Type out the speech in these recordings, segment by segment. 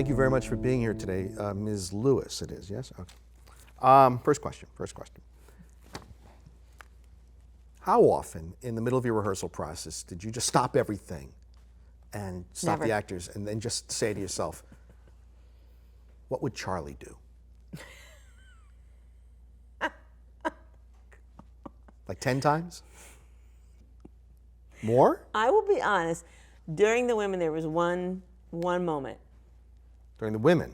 thank you very much for being here today. Ms. Lewis, it is, yes? Okay. First question. How often in the middle of your rehearsal process did you just stop everything and stop Never. the actors and then just say to yourself, what would Charlie do? Like 10 times? More? I will be honest. During the women, there was one moment. During the women?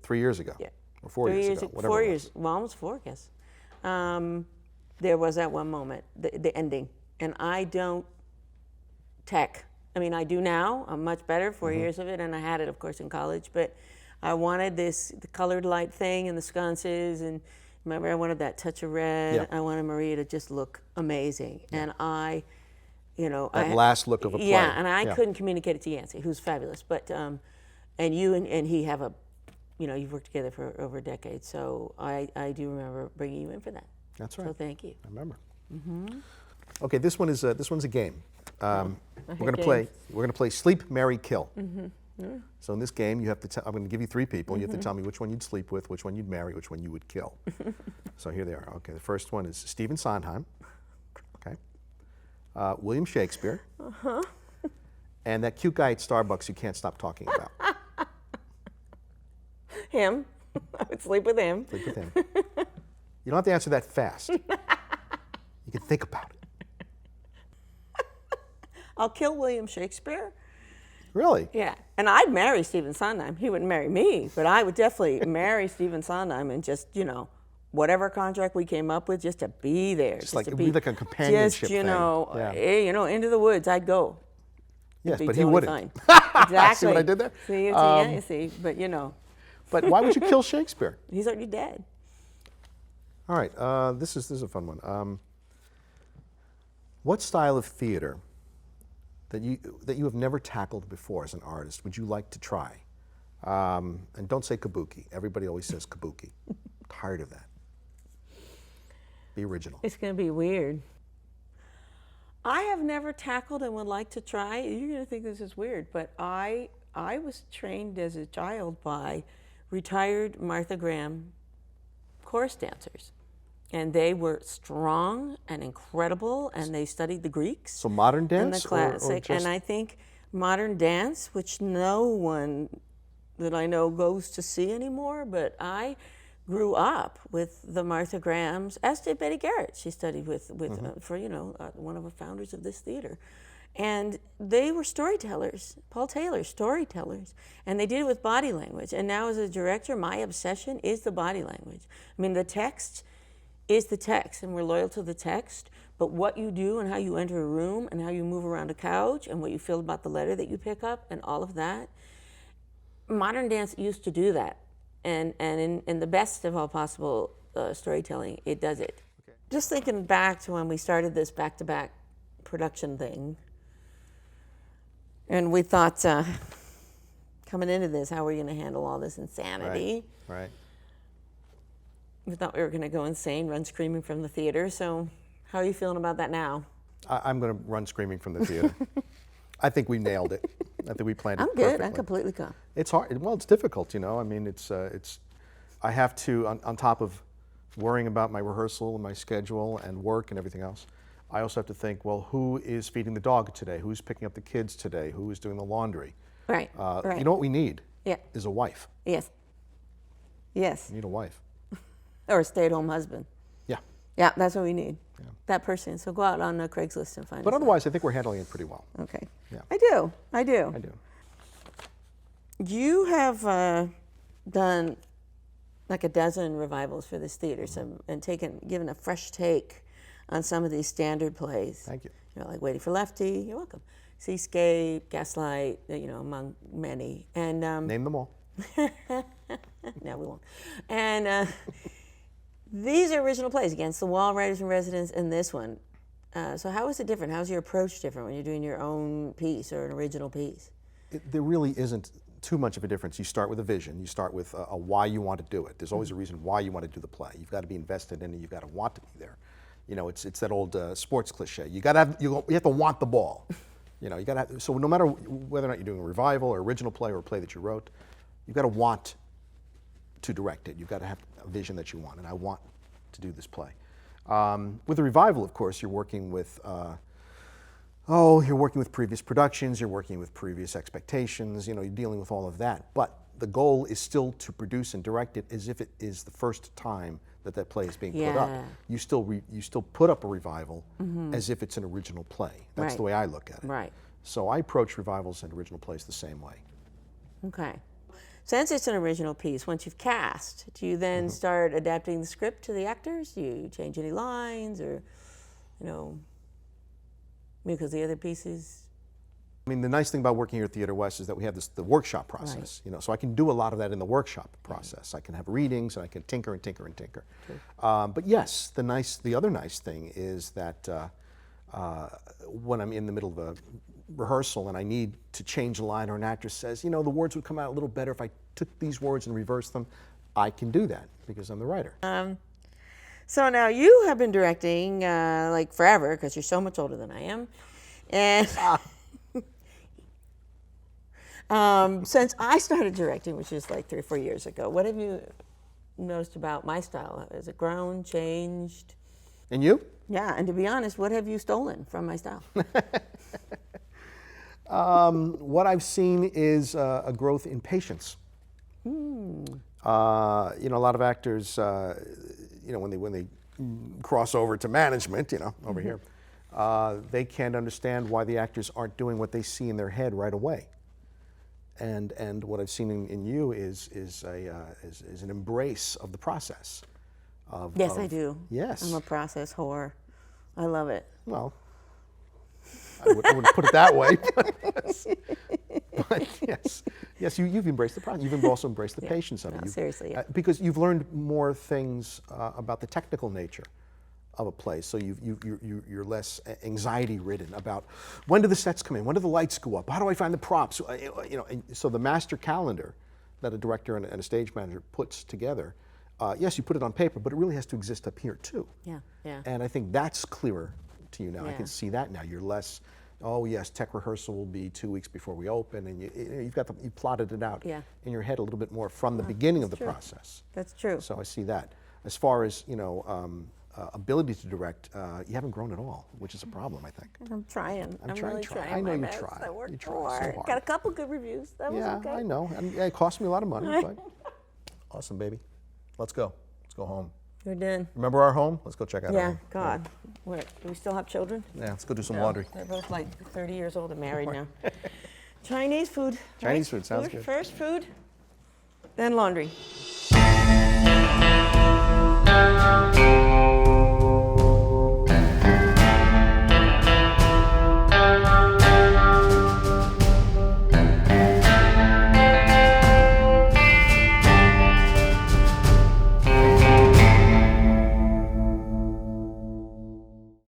3 years ago? Yeah. Or 4 years ago? Whatever 4 it years. was. Well, almost 4, I guess. There was that one moment, the ending, and I don't tech. I mean, I do now. I'm much better. 4 years of it, and I had it, of course, in college. But I wanted the colored light thing and the sconces, and remember, I wanted that touch of red. Yeah. I wanted Maria to just look amazing, and I, That last look of a play. Yeah, and I couldn't communicate it to Yancey, who's fabulous. But and you and he have you've worked together for over a decade, so I do remember bringing you in for that. That's right. So thank you. I remember. Okay, this one's a game. We're hate gonna play Sleep, Marry, Kill. So in this game, you have to. I'm going to give you 3 people. You have to tell me which one you'd sleep with, which one you'd marry, which one you would kill. So here they are. Okay, the first one is Stephen Sondheim. Okay, William Shakespeare, and that cute guy at Starbucks you can't stop talking about. Him. I would sleep with him. Sleep with him. You don't have to answer that fast. You can think about it. I'll kill William Shakespeare. Really? Yeah, and I'd marry Stephen Sondheim. He wouldn't marry me, but I would definitely marry Stephen Sondheim and just, whatever contract we came up with, just to be there. Just like to it'd be like a companionship just, thing. Yeah. Into the woods, I'd go. Yes, It'd be but he totally wouldn't. fine. Exactly. See what I did there? See, you see, but But why would you kill Shakespeare? he's already dead. All right, this is a fun one. What style of theater that you have never tackled before as an artist would you like to try? And don't say kabuki. Everybody always says kabuki. Tired of that. Be original. It's going to be weird. I have never tackled and would like to try. You're going to think this is weird, but I was trained as a child by retired Martha Graham chorus dancers. And they were strong and incredible, and they studied the Greeks. So modern And dance? the classic. And I think modern dance, which no one that I know goes to see anymore, but I grew up with the Martha Grahams, as did Betty Garrett. She studied with one of the founders of this theater. And they were storytellers, Paul Taylor, storytellers. And they did it with body language. And now as a director, my obsession is the body language. I mean, the text is the text, and we're loyal to the text, but what you do and how you enter a room and how you move around a couch and what you feel about the letter that you pick up and all of that, modern dance used to do that. And in the best of all possible storytelling, it does it. Okay. Just thinking back to when we started this back-to-back production thing, and we thought, coming into this, how are we going to handle all this insanity? Right. We thought we were going to go insane, run screaming from the theater. So how are you feeling about that now? I'm going to run screaming from the theater. I think we nailed it. I think we planned it I'm perfectly. good. I'm completely calm. It's hard. Well, it's difficult, I mean, I have to, on top of worrying about my rehearsal and my schedule and work and everything else, I also have to think, well, who is feeding the dog today? Who's picking up the kids today? Who is doing the laundry? Right. You know what we need? Yeah. Is a wife. Yes. Yes. We need a wife. Or a stay-at-home husband. Yeah. Yeah, that's what we need. Yeah. That person. So go out on Craigslist and find. But otherwise, I think we're handling it pretty well. Okay. Yeah. I do. I do. You have done like a dozen revivals for this theater, and given a fresh take on some of these standard plays. Thank you. Like Waiting for Lefty. You're welcome. Seascape, Gaslight. Among many. And name them all. No, we won't. And these are original plays, Against the Wall, Writers in Residence, and this one. So how is it different? How's your approach different when you're doing your own piece or an original piece? There really isn't too much of a difference. You start with a vision. You start with a why you want to do it. There's always a reason why you want to do the play. You've got to be invested in it. You've got to want to be there. It's that old sports cliche. You have to want the ball. You got to. So no matter whether or not you're doing a revival or original play or a play that you wrote, you've got to want to direct it. You've got to have a vision that you want, and I want to do this play. With a revival, of course, you're working with you're working with previous productions, you're working with previous expectations, you're dealing with all of that. But the goal is still to produce and direct it as if it is the first time that play is being put up. You still put up a revival as if it's an original play. That's the way I look at it. Right. So I approach revivals and original plays the same way. Okay. Since it's an original piece, once you've cast, do you then start adapting the script to the actors? Do you change any lines, or, because the other pieces? I mean, the nice thing about working here at Theater West is that we have the workshop process, so I can do a lot of that in the workshop process. I can have readings, and I can tinker and tinker and tinker. But yes, the other nice thing is that when I'm in the middle of a rehearsal and I need to change a line, or an actress says, the words would come out a little better if I took these words and reversed them, I can do that because I'm the writer. So now you have been directing like forever, because you're so much older than I am. And since I started directing, which is like 3 or 4 years ago, what have you noticed about my style? Has it grown, changed? And you? Yeah, and to be honest, what have you stolen from my style? What I've seen is a growth in patience. A lot of actors, when they cross over to management, over here, they can't understand why the actors aren't doing what they see in their head right away. And what I've seen in you is an embrace of the process. Yes, I do. Yes. I'm a process whore. I love it. Well, I wouldn't put it that way, but yes, you've embraced the process. You've also embraced the patience of it. Seriously, because you've learned more things about the technical nature of a play, so you're less anxiety-ridden about when do the sets come in, when do the lights go up, how do I find the props, and so the master calendar that a director and a stage manager puts together. Yes, you put it on paper, but it really has to exist up here too. Yeah. And I think that's clearer to you now. I Yeah. can see that now. You're less, oh yes, tech rehearsal will be 2 weeks before we open, and you plotted it out in your head a little bit more from the beginning of the process. That's true. So I see that. As far as ability to direct, you haven't grown at all, which is a problem, I think. I'm trying. I'm trying. really trying. I know my you best. try. I worked You try hard. so hard. Got a couple good reviews. That was okay. I know. And it cost me a lot of money, but awesome, baby. Let's go. Let's go home. We're done. Remember our home? Let's go check out our Yeah, home. God. What, do we still have children? Yeah, let's go do some laundry. They're both like 30 years old and married now. Chinese food. Chinese food, sounds good. First food, then laundry.